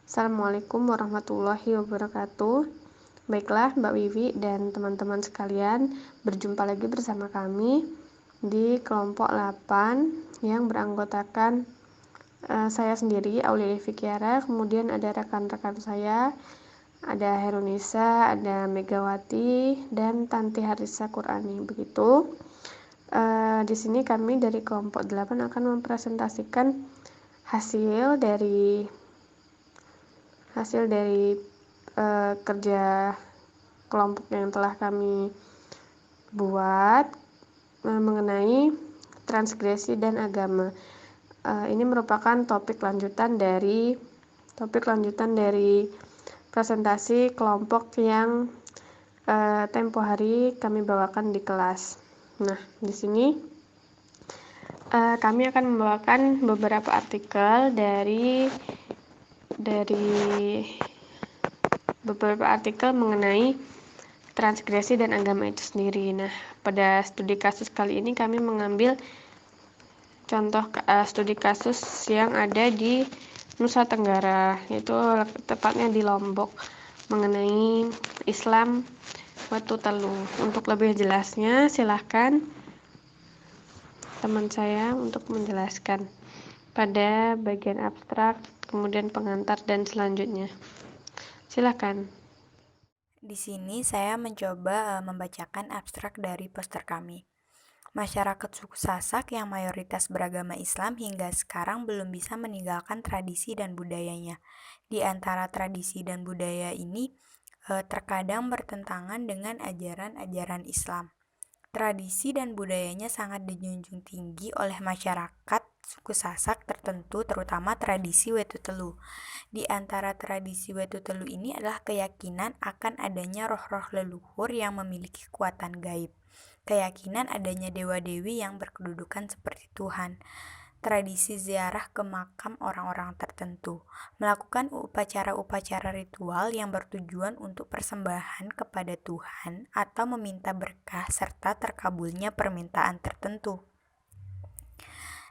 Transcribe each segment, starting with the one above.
Assalamualaikum warahmatullahi wabarakatuh. Baiklah Mbak Wiwi dan teman-teman sekalian, berjumpa lagi bersama kami di kelompok 8 yang beranggotakan saya sendiri, Aulia Fikiara, kemudian ada rekan-rekan saya, ada Herunisa, ada Megawati, dan Tanti Harisa Qurani. Begitu. Di sini kami dari kelompok 8 akan mempresentasikan hasil dari kerja kelompok yang telah kami buat mengenai transgresi dan agama. Ini merupakan topik lanjutan dari presentasi kelompok yang tempo hari kami bawakan di kelas. Nah, di sini kami akan membawakan beberapa artikel dari beberapa artikel mengenai transgresi dan agama itu sendiri. Nah, pada studi kasus kali ini kami mengambil contoh studi kasus yang ada di Nusa Tenggara, yaitu tepatnya di Lombok, mengenai Islam Watu Telu. Untuk lebih jelasnya, silahkan teman saya untuk menjelaskan pada bagian abstrak, kemudian pengantar, dan selanjutnya. Silakan. Di sini saya mencoba membacakan abstrak dari poster kami. Masyarakat suku Sasak yang mayoritas beragama Islam hingga sekarang belum bisa meninggalkan tradisi dan budayanya. Di antara tradisi dan budaya ini terkadang bertentangan dengan ajaran-ajaran Islam. Tradisi dan budayanya sangat dijunjung tinggi oleh masyarakat suku Sasak tertentu, terutama tradisi Wetu Telu. Di antara tradisi Wetu Telu ini adalah keyakinan akan adanya roh-roh leluhur yang memiliki kekuatan gaib, keyakinan adanya dewa-dewi yang berkedudukan seperti Tuhan, tradisi ziarah ke makam orang-orang tertentu, melakukan upacara-upacara ritual yang bertujuan untuk persembahan kepada Tuhan atau meminta berkah serta terkabulnya permintaan tertentu.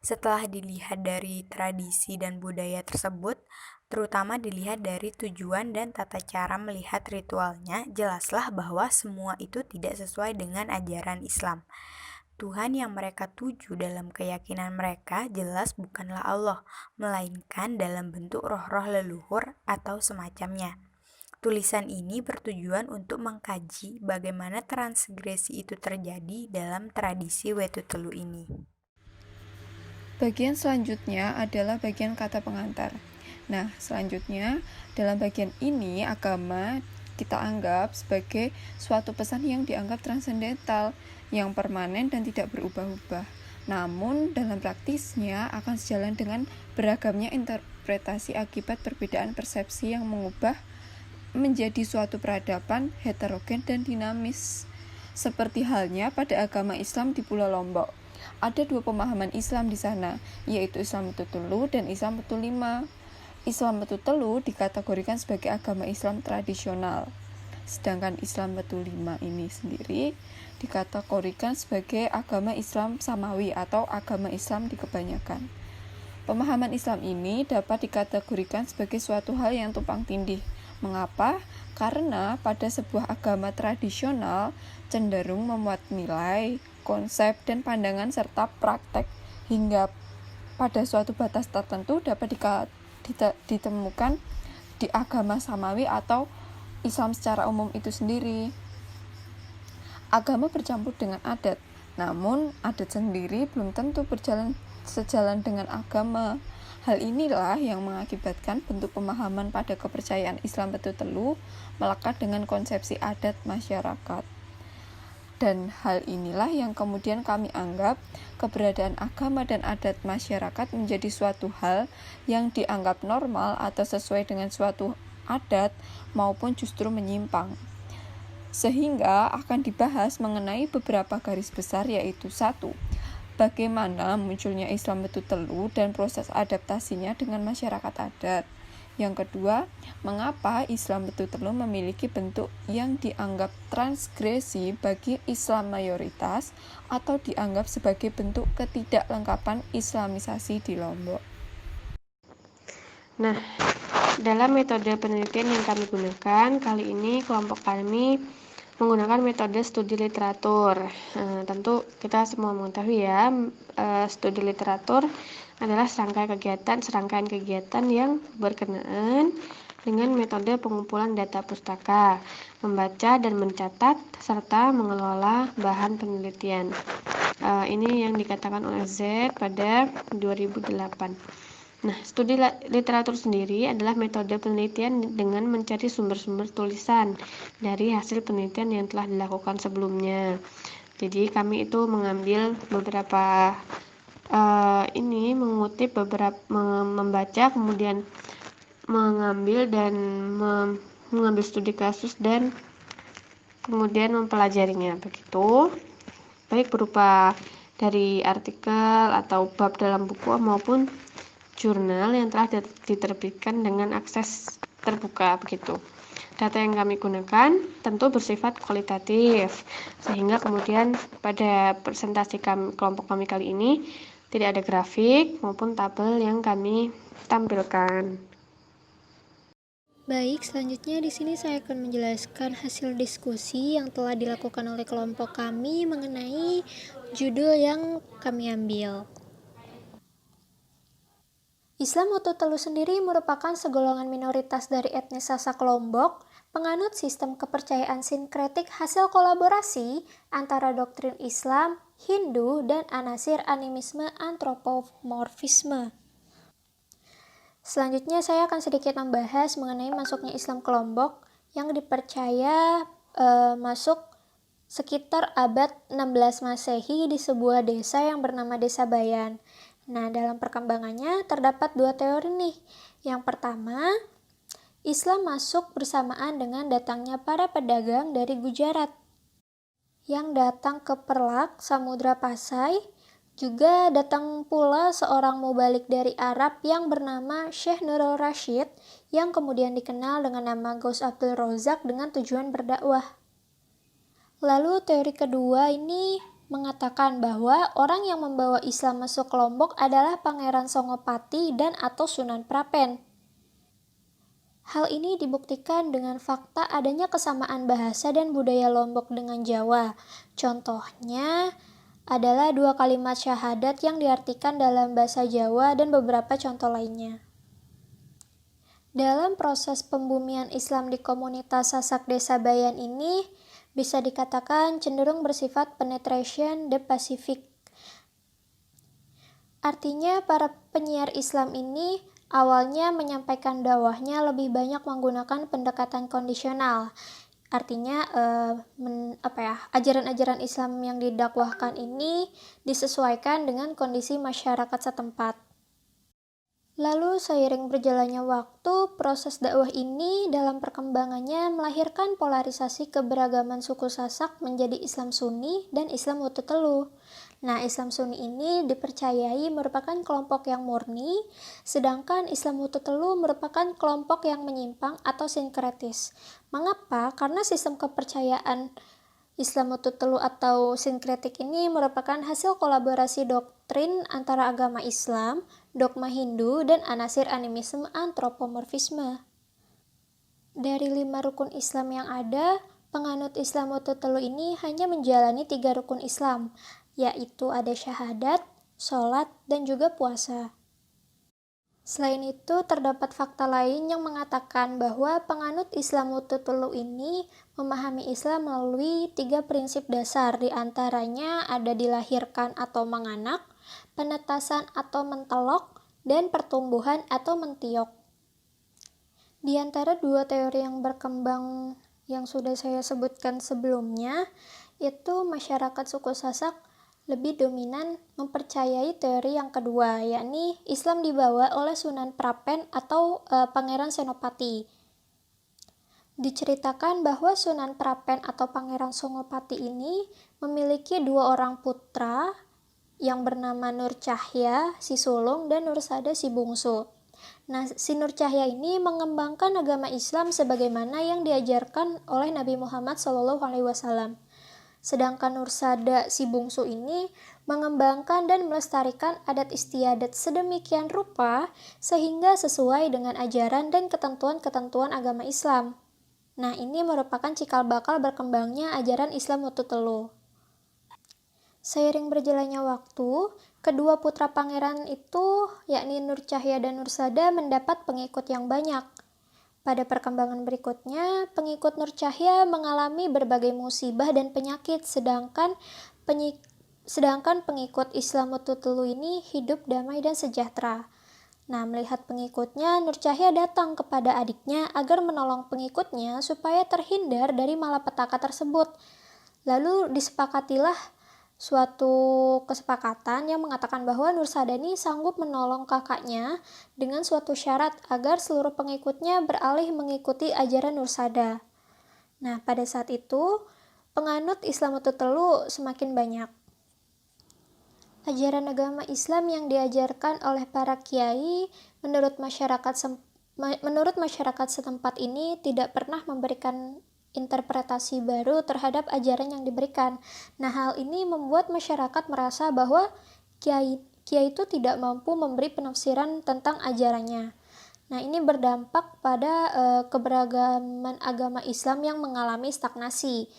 Setelah dilihat dari tradisi dan budaya tersebut, terutama dilihat dari tujuan dan tata cara melihat ritualnya, jelaslah bahwa semua itu tidak sesuai dengan ajaran Islam. Tuhan yang mereka tuju dalam keyakinan mereka jelas bukanlah Allah, melainkan dalam bentuk roh-roh leluhur atau semacamnya. Tulisan ini bertujuan untuk mengkaji bagaimana transgresi itu terjadi dalam tradisi Wetu Telu ini. Bagian selanjutnya adalah bagian kata pengantar. Nah, selanjutnya dalam bagian ini agama kita anggap sebagai suatu pesan yang dianggap transendental, yang permanen dan tidak berubah-ubah. Namun, dalam praktisnya akan sejalan dengan beragamnya interpretasi akibat perbedaan persepsi yang mengubah menjadi suatu peradaban heterogen dan dinamis. Seperti halnya pada agama Islam di Pulau Lombok. Ada dua pemahaman Islam di sana, yaitu Islam Watu Telu dan Islam Watu Lima. Islam Watu Telu dikategorikan sebagai agama Islam tradisional, sedangkan Islam Watu Lima ini sendiri dikategorikan sebagai agama Islam samawi atau agama Islam di kebanyakan. Pemahaman Islam ini dapat dikategorikan sebagai suatu hal yang tumpang tindih. Mengapa? Karena pada sebuah agama tradisional cenderung memuat nilai, konsep, dan pandangan serta praktek hingga pada suatu batas tertentu dapat ditemukan di agama samawi atau Islam secara umum itu sendiri. Agama bercampur dengan adat, namun adat sendiri belum tentu sejalan dengan agama. Hal inilah yang mengakibatkan bentuk pemahaman pada kepercayaan Islam Watu Telu melekat dengan konsepsi adat masyarakat. Dan hal inilah yang kemudian kami anggap keberadaan agama dan adat masyarakat menjadi suatu hal yang dianggap normal atau sesuai dengan suatu adat maupun justru menyimpang. Sehingga akan dibahas mengenai beberapa garis besar, yaitu 1. Bagaimana munculnya Islam Watu Telu dan proses adaptasinya dengan masyarakat adat. Yang kedua, mengapa Islam Watu Telu memiliki bentuk yang dianggap transgresi bagi Islam mayoritas atau dianggap sebagai bentuk ketidaklengkapan Islamisasi di Lombok. Nah, dalam metode penelitian yang kami gunakan, kali ini kelompok kami menggunakan metode studi literatur. Tentu kita semua mengetahui ya, studi literatur adalah serangkaian kegiatan yang berkenaan dengan metode pengumpulan data pustaka, membaca dan mencatat, serta mengelola bahan penelitian. Ini yang dikatakan oleh Z pada 2008. Nah, studi literatur sendiri adalah metode penelitian dengan mencari sumber-sumber tulisan dari hasil penelitian yang telah dilakukan sebelumnya. Jadi kami itu mengambil beberapa mengutip beberapa, membaca, kemudian mengambil studi kasus dan kemudian mempelajarinya, begitu, baik berupa dari artikel atau bab dalam buku maupun jurnal yang telah diterbitkan dengan akses terbuka, begitu. Data yang kami gunakan tentu bersifat kualitatif, sehingga kemudian pada presentasi kelompok kami kali ini tidak ada grafik maupun tabel yang kami tampilkan. Baik, selanjutnya di sini saya akan menjelaskan hasil diskusi yang telah dilakukan oleh kelompok kami mengenai judul yang kami ambil. Islam Utuh Telu sendiri merupakan segolongan minoritas dari etnis Sasak Lombok, penganut sistem kepercayaan sinkretik hasil kolaborasi antara doktrin Islam, Hindu, dan anasir animisme antropomorfisme. Selanjutnya saya akan sedikit membahas mengenai masuknya Islam ke Lombok yang dipercaya masuk sekitar abad 16 Masehi di sebuah desa yang bernama Desa Bayan. Nah, dalam perkembangannya terdapat dua teori nih. Yang pertama, Islam masuk bersamaan dengan datangnya para pedagang dari Gujarat yang datang ke Perlak, Samudra Pasai. Juga datang pula seorang mubalik dari Arab yang bernama Syekh Nurul Rashid yang kemudian dikenal dengan nama Ghaus Abdul Razak dengan tujuan berdakwah. Lalu teori kedua ini mengatakan bahwa orang yang membawa Islam masuk ke Lombok adalah Pangeran Songopati dan atau Sunan Prapen. Hal ini dibuktikan dengan fakta adanya kesamaan bahasa dan budaya Lombok dengan Jawa. Contohnya adalah dua kalimat syahadat yang diartikan dalam bahasa Jawa dan beberapa contoh lainnya. Dalam proses pembumian Islam di komunitas Sasak Desa Bayan ini bisa dikatakan cenderung bersifat penetration the Pacific. Artinya para penyiar Islam ini awalnya menyampaikan dakwahnya lebih banyak menggunakan pendekatan kondisional. Artinya ajaran-ajaran Islam yang didakwahkan ini disesuaikan dengan kondisi masyarakat setempat. Lalu seiring berjalannya waktu, proses dakwah ini dalam perkembangannya melahirkan polarisasi keberagaman suku Sasak menjadi Islam Sunni dan Islam Utuh Telu. Nah, Islam Sunni ini dipercayai merupakan kelompok yang murni, sedangkan Islam Utuh Telu merupakan kelompok yang menyimpang atau sinkretis. Mengapa? Karena sistem kepercayaan Islam Utuh Telu atau sinkretik ini merupakan hasil kolaborasi doktrin antara agama Islam, dogma Hindu, dan anasir animisme antropomorfisme. Dari 5 rukun Islam yang ada, penganut Islam Utuh Telu ini hanya menjalani 3 rukun Islam, yaitu ada syahadat, sholat, dan juga puasa. Selain itu, terdapat fakta lain yang mengatakan bahwa penganut Islam Utuh Telu ini memahami Islam melalui 3 prinsip dasar, diantaranya ada dilahirkan atau menganak, penetasan atau mentelok, dan pertumbuhan atau mentiok. Di antara 2 teori yang berkembang yang sudah saya sebutkan sebelumnya, itu masyarakat suku Sasak lebih dominan mempercayai teori yang kedua, yakni Islam dibawa oleh Sunan Prapen atau Pangeran Senopati. Diceritakan bahwa Sunan Prapen atau Pangeran Songopati ini memiliki 2 orang putra yang bernama Nur Cahya si sulung dan Nur Sada si bungsu. Nah, si Nur Cahya ini mengembangkan agama Islam sebagaimana yang diajarkan oleh Nabi Muhammad SAW. Sedangkan Nur Sada si bungsu ini mengembangkan dan melestarikan adat istiadat sedemikian rupa sehingga sesuai dengan ajaran dan ketentuan-ketentuan agama Islam. Nah, ini merupakan cikal bakal berkembangnya ajaran Islam Watu Telu. Seiring berjalannya waktu, kedua putra pangeran itu, yakni Nur Cahya dan Nur Sada, mendapat pengikut yang banyak. Pada perkembangan berikutnya, pengikut Nur Cahya mengalami berbagai musibah dan penyakit, sedangkan pengikut Islam Watu Telu ini hidup damai dan sejahtera. Nah, melihat pengikutnya, Nur Cahya datang kepada adiknya agar menolong pengikutnya supaya terhindar dari malapetaka tersebut. Lalu disepakatilah suatu kesepakatan yang mengatakan bahwa Nur Sada ini sanggup menolong kakaknya dengan suatu syarat agar seluruh pengikutnya beralih mengikuti ajaran Nur Sada. Nah, pada saat itu, penganut Islam Watu Telu semakin banyak. Ajaran agama Islam yang diajarkan oleh para kiai menurut masyarakat setempat ini tidak pernah memberikan interpretasi baru terhadap ajaran yang diberikan. Nah, hal ini membuat masyarakat merasa bahwa kiai itu tidak mampu memberi penafsiran tentang ajarannya. Nah, ini berdampak pada keberagaman agama Islam yang mengalami stagnasi.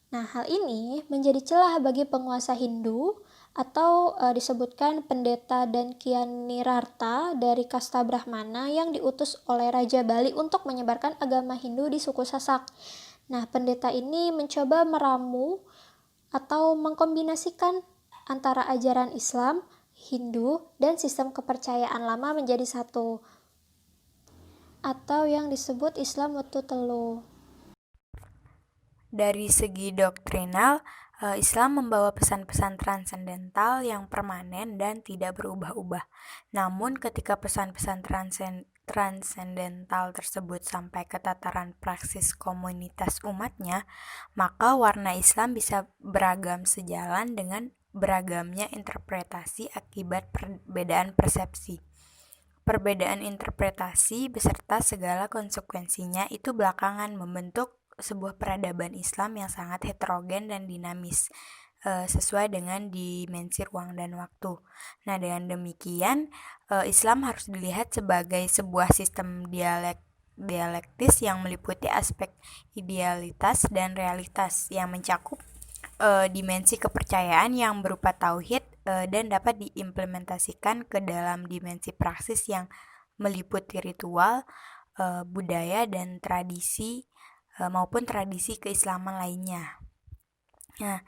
Nah, hal ini menjadi celah bagi penguasa Hindu atau disebutkan pendeta dan Kian Nirarta dari kasta Brahmana yang diutus oleh Raja Bali untuk menyebarkan agama Hindu di suku Sasak. Nah, pendeta ini mencoba meramu atau mengkombinasikan antara ajaran Islam, Hindu, dan sistem kepercayaan lama menjadi satu, atau yang disebut Islam Watu Telu. Dari segi doktrinal, Islam membawa pesan-pesan transendental yang permanen dan tidak berubah-ubah. Namun ketika pesan-pesan transendental tersebut sampai ke tataran praksis komunitas umatnya, maka warna Islam bisa beragam sejalan dengan beragamnya interpretasi akibat perbedaan persepsi. Perbedaan interpretasi beserta segala konsekuensinya itu belakangan membentuk sebuah peradaban Islam yang sangat heterogen dan dinamis, sesuai dengan dimensi ruang dan waktu. Nah, dengan demikian, Islam harus dilihat sebagai sebuah sistem dialektis yang meliputi aspek idealitas dan realitas yang mencakup dimensi kepercayaan yang berupa tauhid dan dapat diimplementasikan ke dalam dimensi praksis yang meliputi ritual, budaya, dan tradisi maupun tradisi keislaman lainnya. Nah,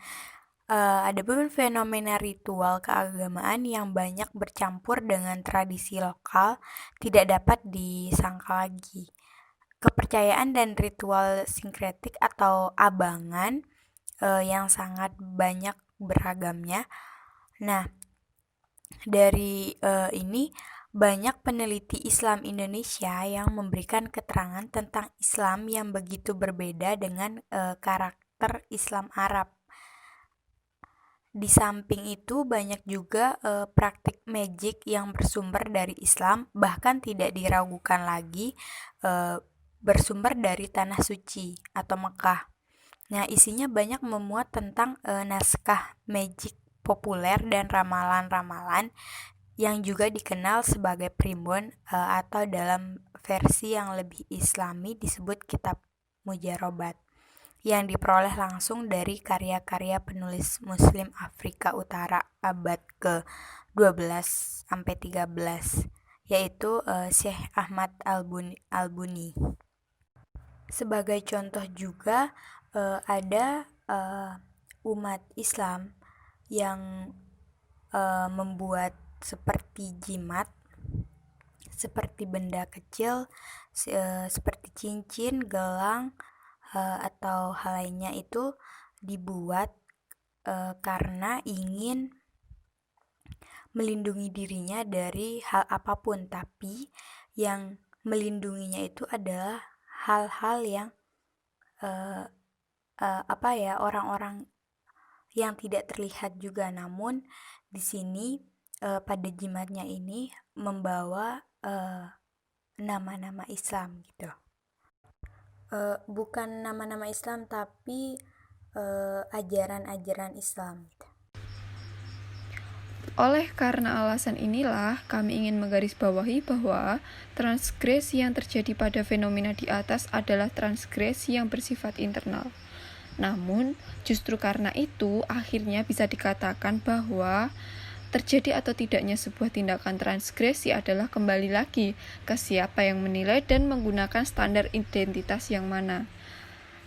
ada pun fenomena ritual keagamaan yang banyak bercampur dengan tradisi lokal tidak dapat disangkal lagi. Kepercayaan dan ritual sinkretik atau abangan yang sangat banyak beragamnya. Nah, dari ini banyak peneliti Islam Indonesia yang memberikan keterangan tentang Islam yang begitu berbeda dengan karakter Islam Arab. Di samping itu banyak juga praktik magic yang bersumber dari Islam, bahkan tidak diragukan lagi bersumber dari Tanah Suci atau Mekah. Nah, isinya banyak memuat tentang naskah magic populer dan ramalan-ramalan yang juga dikenal sebagai primbon atau dalam versi yang lebih islami disebut kitab mujarobat yang diperoleh langsung dari karya-karya penulis muslim Afrika Utara abad ke-12 sampai 13 yaitu Syekh Ahmad Al-Buni. Sebagai contoh juga ada umat Islam yang membuat seperti jimat, seperti benda kecil, seperti cincin, gelang, atau hal lainnya itu dibuat karena ingin melindungi dirinya dari hal apapun, tapi yang melindunginya itu adalah hal-hal yang orang-orang yang tidak terlihat juga. Namun di sini pada jimatnya ini membawa nama-nama Islam gitu. Bukan nama-nama Islam tapi ajaran-ajaran Islam gitu. Oleh karena alasan inilah, kami ingin menggarisbawahi bahwa transgresi yang terjadi pada fenomena di atas adalah transgresi yang bersifat internal. Namun, justru karena itu, akhirnya bisa dikatakan bahwa terjadi atau tidaknya sebuah tindakan transgresi adalah kembali lagi ke siapa yang menilai dan menggunakan standar identitas yang mana.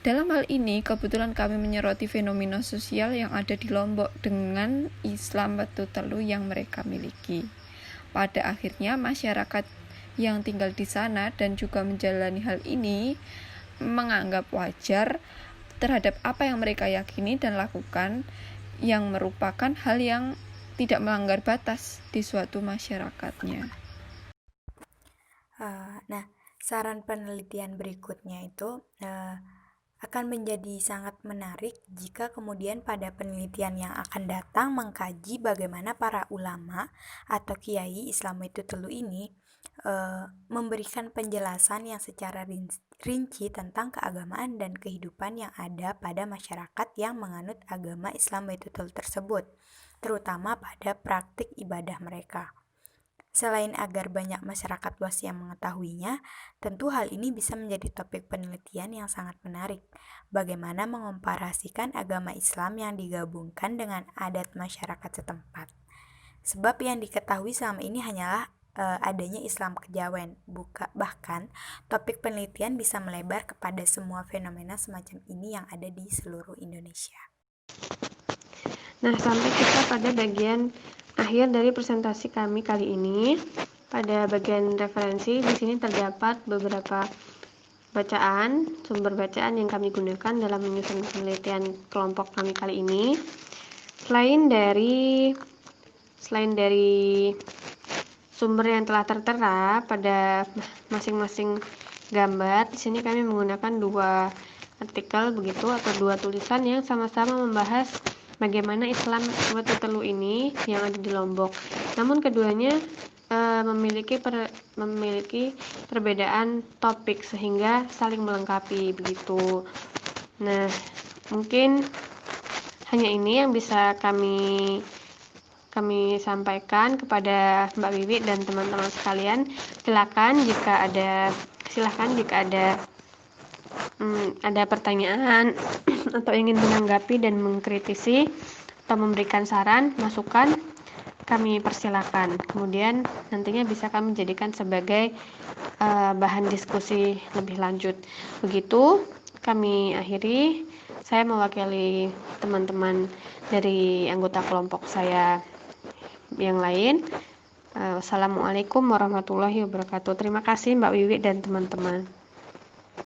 Dalam hal ini, kebetulan kami menyoroti fenomena sosial yang ada di Lombok dengan Islam Batu Telu yang mereka miliki. Pada akhirnya, masyarakat yang tinggal di sana dan juga menjalani hal ini menganggap wajar terhadap apa yang mereka yakini dan lakukan yang merupakan hal yang tidak melanggar batas di suatu masyarakatnya. Nah, saran penelitian berikutnya itu akan menjadi sangat menarik jika kemudian pada penelitian yang akan datang mengkaji bagaimana para ulama atau kiai Islam Batu Telu ini memberikan penjelasan yang secara rinci tentang keagamaan dan kehidupan yang ada pada masyarakat yang menganut agama Islam Batu Telu tersebut, terutama pada praktik ibadah mereka. Selain agar banyak masyarakat luas yang mengetahuinya, tentu hal ini bisa menjadi topik penelitian yang sangat menarik. Bagaimana mengomparasikan agama Islam yang digabungkan dengan adat masyarakat setempat. Sebab yang diketahui selama ini hanyalah adanya Islam kejawen. Bahkan, topik penelitian bisa melebar kepada semua fenomena semacam ini yang ada di seluruh Indonesia. Nah, sampai kita pada bagian akhir dari presentasi kami kali ini. Pada bagian referensi, di sini terdapat beberapa sumber bacaan yang kami gunakan dalam menyusun penelitian kelompok kami kali ini. Selain dari sumber yang telah tertera pada masing-masing gambar, di sini kami menggunakan 2 artikel begitu atau 2 tulisan yang sama-sama membahas bagaimana Islam Batu Telu ini yang ada di Lombok. Namun keduanya memiliki perbedaan topik sehingga saling melengkapi begitu. Nah, mungkin hanya ini yang bisa kami sampaikan kepada Mbak Wiwi dan teman-teman sekalian. Silahkan jika ada pertanyaan atau ingin menanggapi dan mengkritisi atau memberikan saran, masukan, kami persilakan. Kemudian nantinya bisa kami jadikan sebagai bahan diskusi lebih lanjut. Begitu kami akhiri. Saya mewakili teman-teman dari anggota kelompok saya yang lain. Wassalamualaikum warahmatullahi wabarakatuh. Terima kasih Mbak Wiwi dan teman-teman.